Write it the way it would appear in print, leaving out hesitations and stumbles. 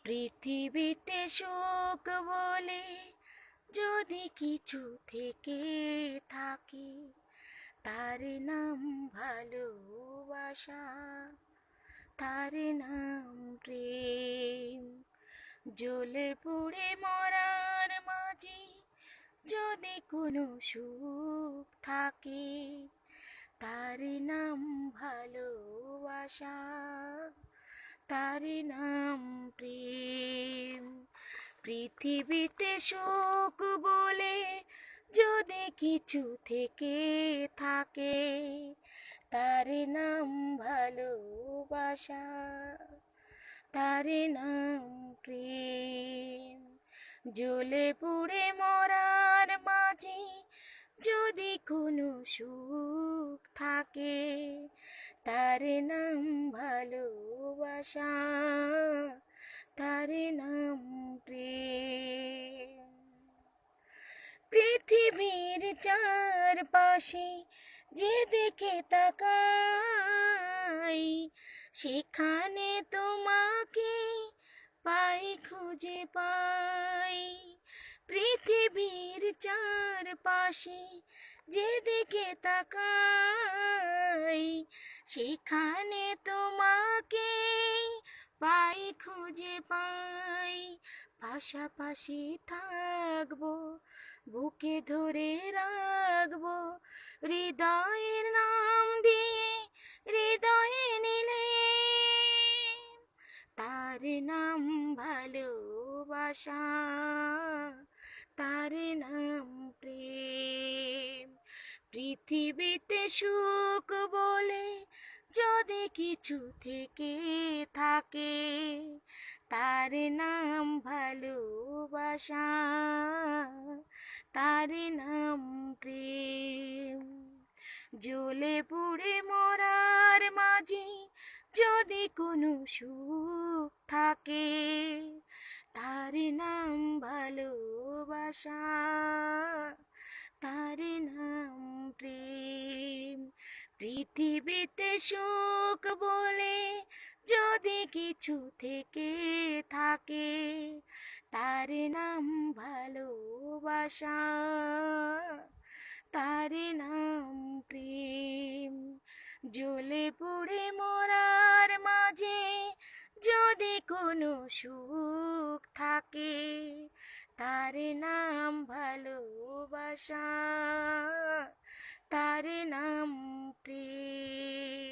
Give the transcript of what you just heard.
পৃথিবীতে সুখ বলে যদি কিছু থেকে থাকে, তার নাম ভালোবাসা, তার নাম প্রেম। জ্বলে পুড়ে মরার মাঝে যদি কোনো সুখ থাকে, তার নাম ভালোবাসা, তার নাম প্রেম। পৃথিবীতে সুখ বলে যদি কিছু থেকে থাকে, তার নাম ভালোবাসা, তার নাম প্রেম। জ্বলে পুড়ে মরার মাঝে যদি কোনো সুখ থাকে, তার নাম ভালোবাসা, তার নাম প্রেম। পৃথিবীর চারপাশে যেদিকে তাকাই, সেখানে তোমাকে পাই, খুঁজে পাই। পৃথিবীর চারপাশে যেদিকে তাকাই, সেখানে তোমাকে পাই, খুঁজে পাই। পাশাপাশি থাকবো, বুকে ধরে রাখবো, হৃদয়ের নাম দিয়ে হৃদয়ে নিলে, তার নাম ভালোবাসা, তার নাম প্রেম। পৃথিবীতে সুখ বলে যদি কিছু থেকে থাকে, তার নাম ভালোবাসা, তার নাম প্রেম। জ্বলে পুড়ে মরার মাঝে যদি কোনো সুখ থাকে, তার নাম ভালোবাসা, তার নাম প্রেম। পৃথিবীতে সুখ বলে যদি কিছু থেকে থাকে, তার নাম ভালোবাসা, তার নাম প্রেম। জ্বলে পুড়ে মরার মাঝে যদি কোনো সুখ থাকে, তার নাম ভালোবাসা, তার নাম প্রেম।